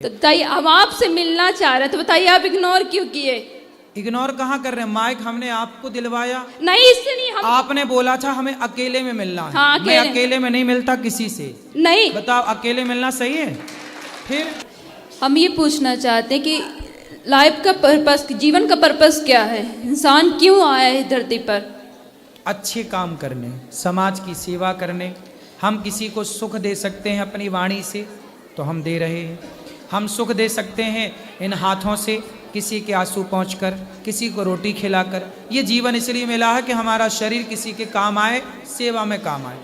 तो बताइए, हम आपसे मिलना चाह रहे, तो बताइए आप इग्नोर क्यों किए? इग्नोर कहाँ कर रहे हैं? माइक हमने आपको दिलवाया, नहीं, इससे नहीं। हम आपने बोला था हमें अकेले में मिलना है। हाँ, मैं अकेले में नहीं मिलता किसी से। नहीं, बताओ, अकेले मिलना सही है? फिर हम ये पूछना चाहते हैं कि लाइफ का पर्पस, जीवन का पर्पस क्या है? इंसान क्यों आया है धरती पर? अच्छे काम करने, समाज की सेवा करने। हम किसी को सुख दे सकते हैं अपनी वाणी से, तो हम दे रहे हैं। हम सुख दे सकते हैं इन हाथों से, किसी के आंसू पहुँचकर, किसी को रोटी खिलाकर। ये जीवन इसलिए मिला है कि हमारा शरीर किसी के काम आए, सेवा में काम आए।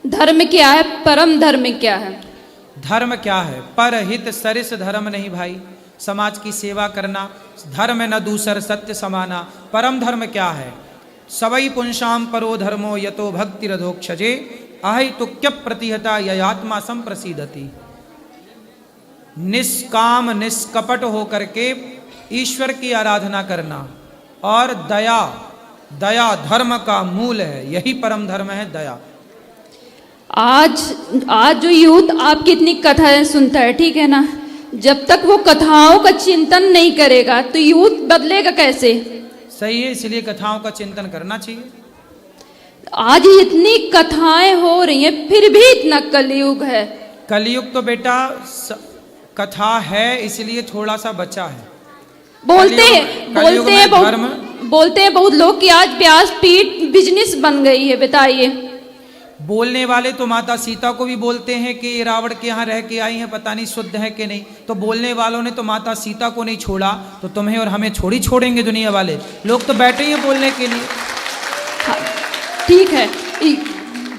धर्म क्या है? परम धर्म क्या है? धर्म क्या है? परहित सरिस धर्म नहीं भाई। समाज की सेवा करना धर्म न दूसर सत्य समाना। परम धर्म क्या है? सवई पुंसाम परो धर्मो यतो भक्ति रधोक्षजे अहि तुक्य प्रतिहता ययात्मा संप्रसिद्धति। निष्काम निष्कपट होकर के ईश्वर की आराधना करना और दया, दया धर्म का मूल है। यही परम धर्म है, दया। आज जो यूथ आपकी इतनी कथाएं सुनता है, ठीक है ना, जब तक वो कथाओं का चिंतन नहीं करेगा तो यूथ बदलेगा कैसे? सही है, इसलिए कथाओं का चिंतन करना चाहिए। आज इतनी कथाएं हो रही हैं, फिर भी इतना कलयुग है। कलयुग तो बेटा कथा है, इसलिए थोड़ा सा बचा है। बोलते हैं बहुत लोग कि आज व्यासपीठ बिजनेस बन गई है। बताइए, बोलने वाले तो माता सीता को भी बोलते हैं कि रावण के यहाँ रह के आई हैं, पता नहीं शुद्ध है कि नहीं। तो बोलने वालों ने तो माता सीता को नहीं छोड़ा, तो तुम्हें और हमें छोड़ी छोड़ेंगे दुनिया वाले लोग? तो बैठे ही हैं बोलने के लिए। हाँ, ठीक है,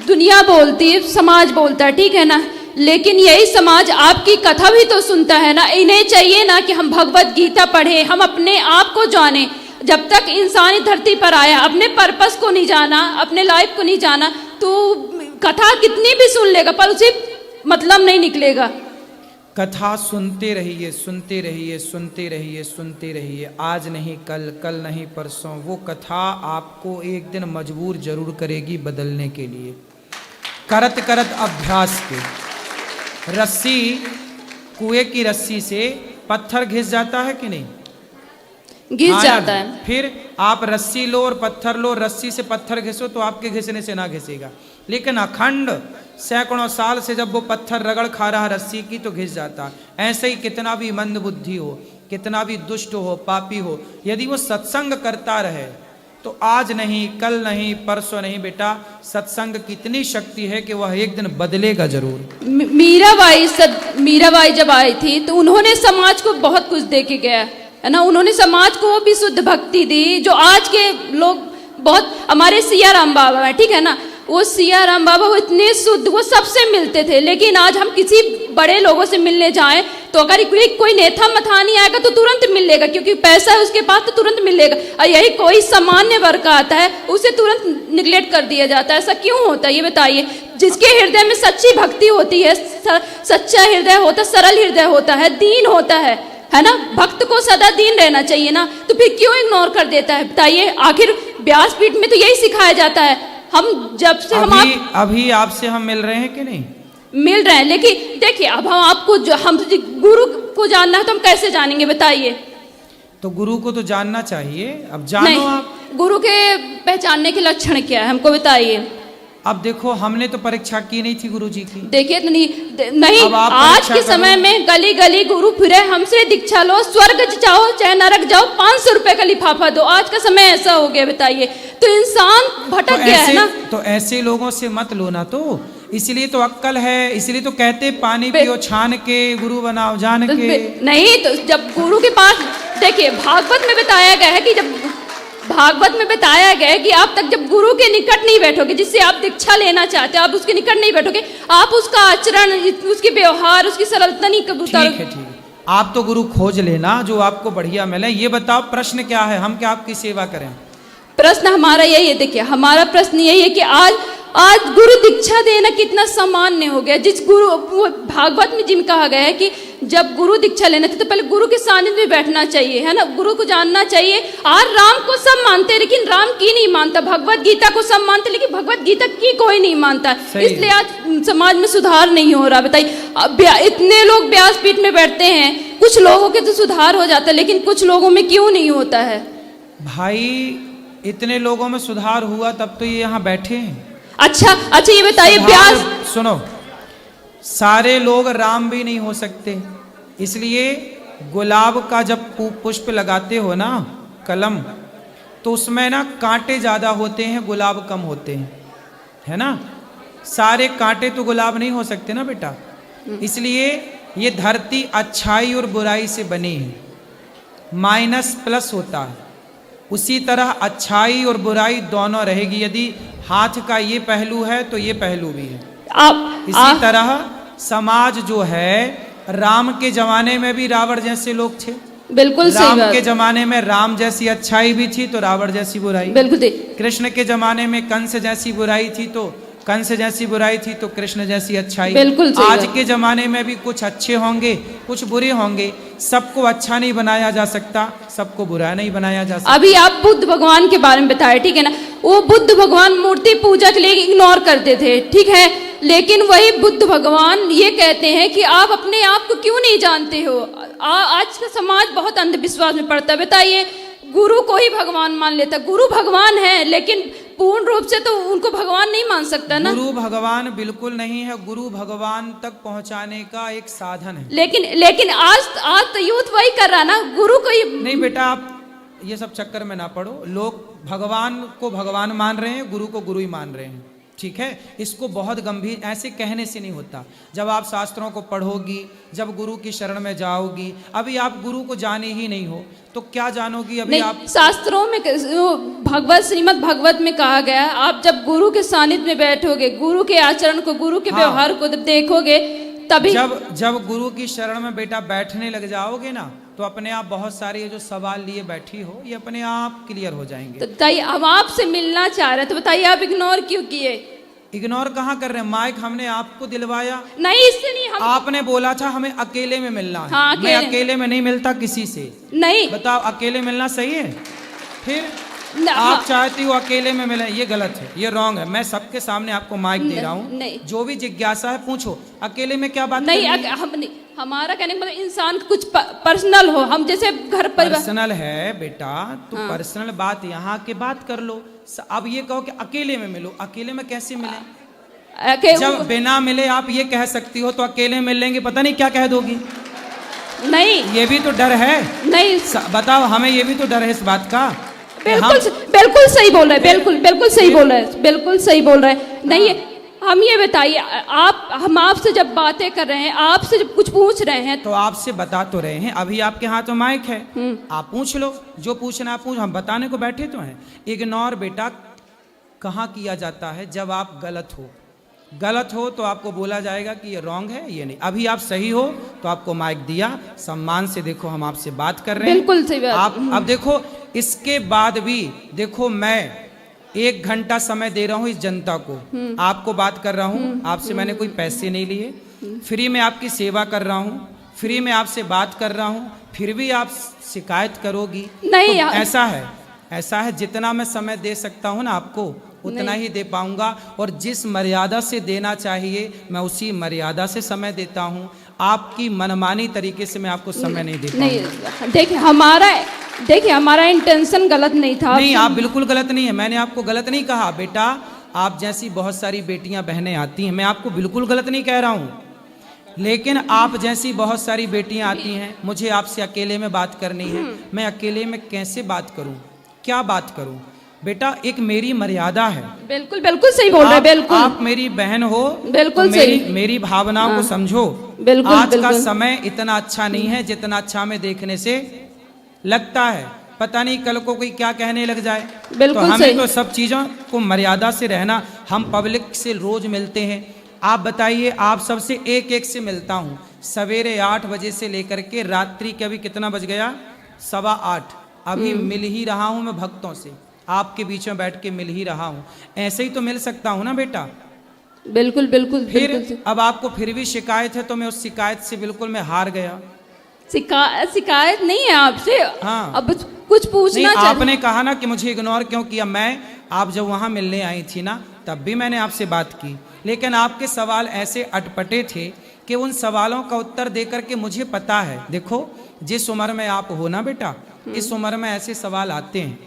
दुनिया बोलती है, समाज बोलता है, ठीक है ना, लेकिन यही समाज आपकी कथा भी तो सुनता है ना। इन्हें चाहिए ना कि हम भगवत गीता पढ़े, हम अपने आप को जाने। जब तक इंसान धरती पर आया, अपने पर्पस को नहीं जाना, अपने लाइफ को नहीं जाना, तो कथा कितनी भी सुन लेगा पर उसे मतलब नहीं निकलेगा। कथा सुनते रहिए, सुनते रहिए, सुनते रहिए, सुनते रहिए। आज नहीं कल, कल नहीं परसों। वो कथा आपको एक दिन मजबूर जरूर करेगी बदलने के लिए। करत करत अभ्यास के। रस्सी, कुएं की रस्सी से पत्थर घिस जाता है कि नहीं? घिस जाता है। फिर आप रस्सी लो और पत्थर लो, रस्सी से पत्थर घिसो तो आपके घिसने से ना घिसेगा। लेकिन अखंड सैकड़ों साल से जब वो पत्थर रगड़ खा रहा रस्सी की तो घिस जाता। ऐसे ही कितना भी मंद बुद्धि हो, कितना भी दुष्ट हो, पापी हो, यदि वो सत्संग करता रहे तो आज नहीं कल नहीं परसों नहीं बेटा, सत्संग की इतनी शक्ति है कि वह एक दिन बदलेगा जरूर। मीराबाई जब आई थी तो उन्होंने समाज को बहुत कुछ दे के गया है ना। उन्होंने समाज को भी शुद्ध भक्ति दी, जो आज के लोग बहुत, हमारे सिया राम बाबा है, ठीक है ना, वो सिया राम बाबा वो इतने शुद्ध, वो सबसे मिलते थे। लेकिन आज हम किसी बड़े लोगों से मिलने जाएं तो अगर कोई नेता मथानी आएगा तो तुरंत मिल लेगा, क्योंकि पैसा है उसके पास तो तुरंत मिल लेगा। और यही कोई सामान्य वर्ग का आता है उसे तुरंत निगलेक्ट कर दिया जाता है। ऐसा क्यों होता है ये बताइए? जिसके हृदय में सच्ची भक्ति होती है, सच्चा हृदय होता, सरल हृदय होता है, दीन होता है ना, भक्त को सदा दीन रहना चाहिए ना, तो फिर क्यों इग्नोर कर देता है? बताइए, आखिर व्यासपीठ में तो यही सिखाया जाता है। हम जब से अभी आपसे हम मिल रहे हैं कि नहीं? मिल रहे हैं, लेकिन देखिए अब हम आपको हम गुरु को जानना है तो हम कैसे जानेंगे? बताइए। तो गुरु को तो जानना चाहिए, अब जानो आप। गुरु के पहचानने के लक्षण क्या है हमको बताइए। अब देखो, हमने तो परीक्षा की नहीं थी गुरु जी की। देखिए नहीं, आज के समय में गली गली गुरु फिरे, हमसे दीक्षा लो, स्वर्ग जाओ चाहे नरक जाओ, 500 रुपए का लिफाफा दो। आज का समय ऐसा हो गया, बताइए। तो इंसान भटक गया है ना। तो ऐसे लोगों से मत लो ना, तो इसलिए तो अक्कल है, इसलिए तो कहते पानी पियो छान के, गुरु बनाओ जान के। नहीं, तो जब गुरु के पास, देखिए भागवत में बताया गया है कि आप तक जब गुरु के निकट नहीं बैठोगे, जिससे आप दीक्षा लेना चाहते हो, आप उसके निकट नहीं बैठोगे, आप उसका आचरण, उसके व्यवहार, उसकी सरलता नहीं कबूतर। ठीक है, आप तो गुरु खोज लेना जो आपको बढ़िया मिले। ये बताओ प्रश्न क्या है, हम क्या आपकी सेवा करें? प्रश्न हमारा यही है, देखिए हमारा प्रश्न यही है कि आज गुरु दीक्षा देना कितना सामान्य हो गया। जिस गुरु वो भागवत में जिम कहा गया है कि जब गुरु दीक्षा लेना थी तो पहले गुरु के सानिध्य में बैठना चाहिए, है ना, गुरु को जानना चाहिए। आज राम को सब मानते हैं लेकिन राम की नहीं मानता, भगवत गीता को सब मानते लेकिन भगवत गीता की कोई नहीं मानता। इसलिए आज समाज में सुधार नहीं हो रहा। बताइए, इतने लोग व्यासपीठ में बैठते हैं, कुछ लोगों के तो सुधार हो जाता है लेकिन कुछ लोगों में क्यों नहीं होता है? भाई इतने लोगों में सुधार हुआ तब तो ये यहाँ बैठे हैं। अच्छा ये बताइए, व्यास सुनो, सारे लोग राम भी नहीं हो सकते, इसलिए गुलाब का जब पुष्प लगाते हो ना, कलम, तो उसमें ना कांटे ज्यादा होते हैं, गुलाब कम होते हैं, है ना। सारे कांटे तो गुलाब नहीं हो सकते ना बेटा, इसलिए ये धरती अच्छाई और बुराई से बनी है, माइनस प्लस होता है। उसी तरह अच्छाई और बुराई दोनों रहेगी। यदि हाथ का ये पहलू है तो ये पहलू भी है। इसी तरह समाज जो है, राम के जमाने में भी रावण जैसे लोग थे, बिल्कुल सही राम बात। के जमाने में राम जैसी अच्छाई भी थी तो रावण जैसी बुराई, बिल्कुल। कृष्ण के जमाने में कंस जैसी बुराई थी तो कंस जैसी बुराई थी तो कृष्ण जैसी अच्छाई। बिल्कुल सही आज बात। के जमाने में भी कुछ अच्छे होंगे कुछ बुरे होंगे, सबको अच्छा नहीं बनाया जा सकता, सबको बुरा नहीं बनाया जा सकता। अभी आप बुद्ध भगवान के बारे में बताए, ठीक है ना, वो बुद्ध भगवान मूर्ति पूजा के लिए इग्नोर करते थे, ठीक है, लेकिन वही बुद्ध भगवान ये कहते हैं कि आप अपने आप को क्यों नहीं जानते हो। आज का समाज बहुत अंधविश्वास में पड़ता है। बताइए, गुरु को ही भगवान मान लेता, गुरु भगवान है लेकिन पूर्ण रूप से तो उनको भगवान नहीं मान सकता ना। गुरु भगवान बिल्कुल नहीं है, गुरु भगवान तक पहुंचाने का एक साधन है। लेकिन आज तो यूथ वही कर रहा ना, गुरु को ही नहीं बेटा, आप ये सब चक्कर में ना पड़ो। लोग भगवान को भगवान मान रहे हैं, गुरु को गुरु ही मान रहे हैं, ठीक है। इसको बहुत गंभीर, ऐसे कहने से नहीं होता। जब आप शास्त्रों को पढ़ोगी, जब गुरु की शरण में जाओगी, अभी आप गुरु को जाने ही नहीं हो तो क्या जानोगी। अभी आप शास्त्रों में श्रीमद् भागवत में कहा गया, आप जब गुरु के सानिध्य में बैठोगे, गुरु के आचरण को, गुरु के व्यवहार को देखोगे, तभी जब गुरु की शरण में बेटा बैठने लग जाओगे ना, तो अपने आप बहुत सारे ये जो सवाल लिए बैठी हो ये अपने आप क्लियर हो जाएंगे। तो बताइए, हम आपसे मिलना चाह रहे, तो बताइए आप इग्नोर क्यों किए? इग्नोर कहाँ कर रहे हैं, माइक हमने आपको दिलवाया नहीं, इससे नहीं। आपने बोला था हमें अकेले में मिलना है। हाँ, मैं अकेले में नहीं मिलता किसी से। नहीं, बताओ, अकेले मिलना सही है? फिर आप चाहती हो अकेले में मिले, ये गलत है, ये रॉन्ग है। मैं सबके सामने आपको माइक दे रहा हूँ, जो भी जिज्ञासा है पूछो। अकेले में क्या बात नहीं, हम नहीं, हमारा कहने का मतलब इंसान कुछ पर्सनल हो, हम जैसे घर पर पर्सनल है बेटा, तो पर्सनल बात यहाँ के बात कर लो। अब ये कहो कि अकेले में मिलो, अकेले में कैसे मिले? जब बिना मिले आप ये कह सकती हो तो अकेले मिल लेंगे, पता नहीं क्या कह दोगी। नहीं, ये भी तो डर है। नहीं, बताओ, हमें ये भी तो डर है इस बात का। बिल्कुल सही बोल रहे, बिल्कुल सही बोल रहे, बिल्कुल सही बोल रहे। नहीं, हम ये बताइए, हम आपसे जब बातें कर रहे हैं, आपसे जब कुछ पूछ रहे हैं, तो आपसे बता तो रहे हैं। अभी आपके हाथ में माइक है, आप पूछ लो, जो पूछना आप पूछ, हम बताने को बैठे तो हैं। इग्नोर बेटा कहाँ किया जाता है? जब आप गलत हो तो आपको बोला जाएगा कि ये रॉन्ग है, ये नहीं। अभी आप सही हो तो आपको माइक दिया, सम्मान से देखो हम आपसे बात कर रहे हैं। बिल्कुल सही बात। आप अब देखो, इसके बाद भी देखो, मैं 1 घंटा समय दे रहा हूँ इस जनता को, आपको बात कर रहा हूँ, आपसे मैंने कोई पैसे नहीं लिए, फ्री में आपकी सेवा कर रहा हूँ, फ्री में आपसे बात कर रहा हूँ, फिर भी आप शिकायत करोगी। नहीं, तो ऐसा है जितना मैं समय दे सकता हूँ ना आपको, उतना ही दे पाऊंगा, और जिस मर्यादा से देना चाहिए मैं उसी मर्यादा से समय देता हूँ। आपकी मनमानी तरीके से मैं आपको समय नहीं दे पाऊंगा। देखिए, हमारा इंटेंशन गलत नहीं था। नहीं, आप बिल्कुल गलत नहीं है, मैंने आपको गलत नहीं कहा बेटा। आप जैसी बहुत सारी बेटियां बहनें आती हैं, मैं आपको बिल्कुल गलत नहीं कह रहा हूँ, लेकिन आप जैसी बहुत सारी बेटियां आती हैं, मुझे आपसे अकेले में बात करनी है, मैं अकेले में कैसे बात करूं, क्या बात करूं? बेटा, एक मेरी मर्यादा है। बिल्कुल सही बोल रहे हैं। बिल्कुल, आप मेरी बहन हो, बिल्कुल तो मेरी भावनाओं को समझो। आज का समय इतना अच्छा नहीं है जितना अच्छा में देखने से लगता है। पता नहीं कल को कोई क्या कहने लग जाए। तो हमें तो सब चीजों को मर्यादा से रहना। हम पब्लिक से रोज मिलते हैं, आप बताइए, आप सबसे एक से मिलता हूँ, सवेरे 8 बजे से लेकर के रात्रि के, अभी कितना बज गया, 7:15, अभी मिल ही रहा हूँ मैं भक्तों से। आपके बीच में बैठ के मिल ही रहा हूँ, ऐसे ही तो मिल सकता हूँ ना बेटा। बिल्कुल बिल्कुल फिर बिल्कुल। अब आपको फिर भी शिकायत है, तो मैं उस शिकायत से बिल्कुल मैं हार गया। शिकायत नहीं है आपसे। हाँ। अब कुछ पूछना नहीं, चाह आपने कहा ना कि मुझे इग्नोर क्यों किया। मैं, आप जब वहां मिलने आई थी ना, तब भी मैंने आपसे बात की, लेकिन आपके सवाल ऐसे अटपटे थे कि उन सवालों का उत्तर देकर के मुझे पता है, देखो जिस उम्र में आप हो ना बेटा, इस उम्र में ऐसे सवाल आते हैं,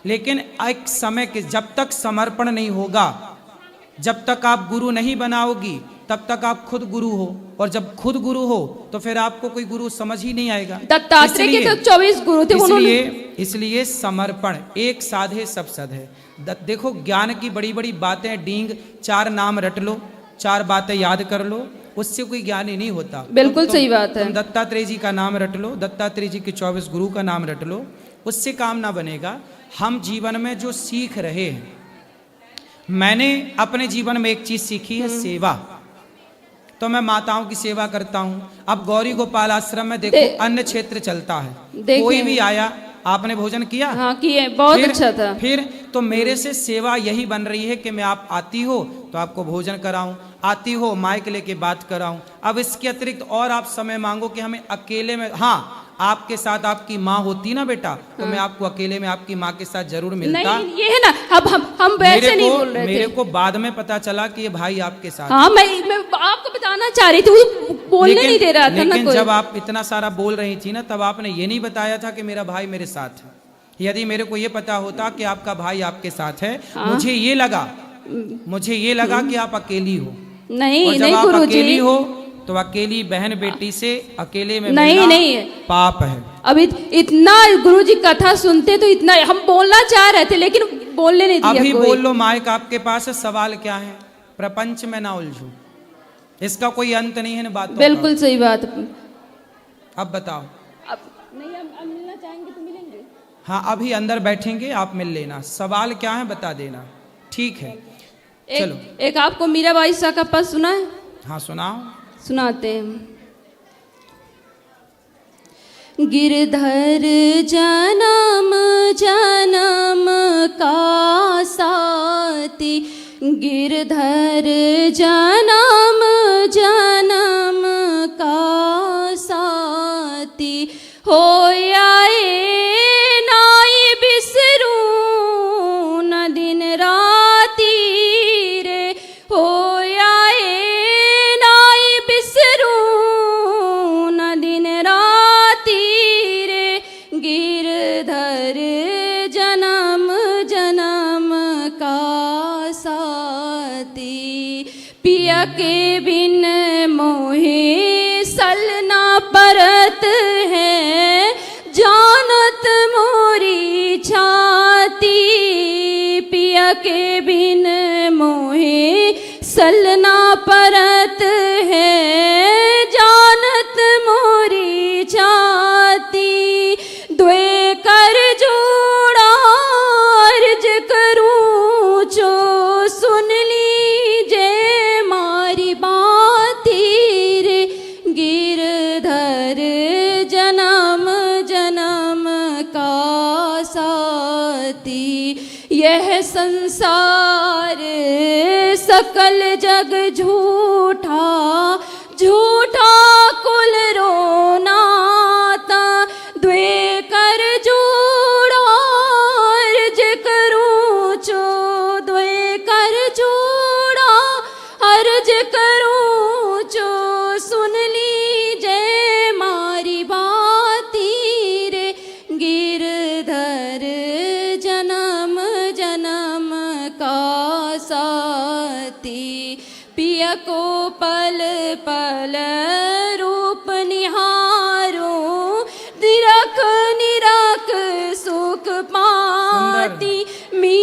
लेकिन एक समय के जब तक समर्पण नहीं होगा, जब तक आप गुरु नहीं बनाओगी, तब तक आप खुद गुरु हो, और जब खुद गुरु हो तो फिर आपको कोई गुरु समझ ही नहीं आएगा। दत्तात्रेय के तो 24 गुरु थे, उन्होंने इसलिए समर्पण, एक साधे सब सधे। देखो ज्ञान की बड़ी बड़ी बातें, डींग 4 नाम रट लो, 4 बातें याद कर लो, उससे कोई ज्ञान ही नहीं होता। बिल्कुल सही बात है। तुम दत्तात्रेय जी का नाम रट लो, दत्तात्रेय जी के 24 गुरु का नाम रट लो, उससे काम ना बनेगा। हम जीवन में जो सीख रहे हैं, मैंने अपने जीवन में एक चीज सीखी है, सेवा। तो मैं माताओं की सेवा करता हूँ। अब गौरी गोपाल आश्रम में देखो अन्य क्षेत्र चलता है, कोई भी आया, आपने भोजन किया? हाँ किए, बहुत अच्छा था। फिर तो मेरे से सेवा यही बन रही है कि मैं, आप आती हो तो आपको भोजन कराऊं, आती हो माइक लेके बात कराऊं। अब इसके अतिरिक्त और आप समय मांगो कि हमें अकेले में, हाँ आपके साथ आपकी माँ होती ना बेटा, तो मैं आपको अकेले में आपकी माँ के साथ जरूर मिलता। नहीं ये है ना, अब हम वैसे नहीं बोल रहे थे। मेरे को बाद में पता चला कि ये भाई आपके साथ। हाँ मैं आपको बताना चाह रही थी, वो बोलने नहीं दे रहा था ना कोई। जब आप इतना सारा बोल रही थी ना, तब आपने ये नहीं बताया था कि मेरा भाई मेरे साथ है। यदि मेरे को ये पता होता कि आपका भाई आपके साथ है, मुझे ये लगा कि आप अकेली हो। नहीं नहीं गुरुजी, अकेली हो तो अकेली बहन बेटी से अकेले में नहीं मिलना नहीं पाप है। अब इतना गुरुजी कथा सुनते तो इतना हम बोलना चाह रहे थे, लेकिन बोलने नहीं दिया। अभी बोल लो, माइक आपके पास है। सवाल क्या है? प्रपंच में ना उलझो, इसका कोई अंत नहीं है ना बातों का। बिल्कुल सही बात। अब बताओ। अब नहीं, हम मिलना चाहेंगे तो मिलेंगे। हाँ अभी अंदर बैठेंगे, आप मिल लेना। सवाल क्या है बता देना, ठीक है? चलो एक आपको मीराबाई शाह का पद सुना है? हाँ सुनाओ। सुनाते हैं। गिरधर जन्म जन्म का साथी, गिरधर जन्म जन्म का साथी, हो आए नाई बिसरू न दिन राती रे, हो आए नाई बिसरू न दिन राती रे, गिरधर जन्म जन्म का साथी, पिया के बिन मोहे सलना परत है, जानत मोरी छाती, पिया के बिन मोहे सलना परत है, जानत मोरी छाती, द्वे कर जोड़ा अर्ज करूं जो सुन लीजे मारी बाती रे, गिरधर जन्म जन्म का साथी, यह संसार सकल जग झूठा, झूठा कुल रोनाता, द्वे कर जोड़ा अर्ज करूं चो, द्वे कर जोड़ा अर्ज करूं चो, सुन लीजे मारी बाती रे, गिरधर जन्म जन्म का साथी, पिया को पल पल रूप निहारो, निरख निरख सुख पाती, मी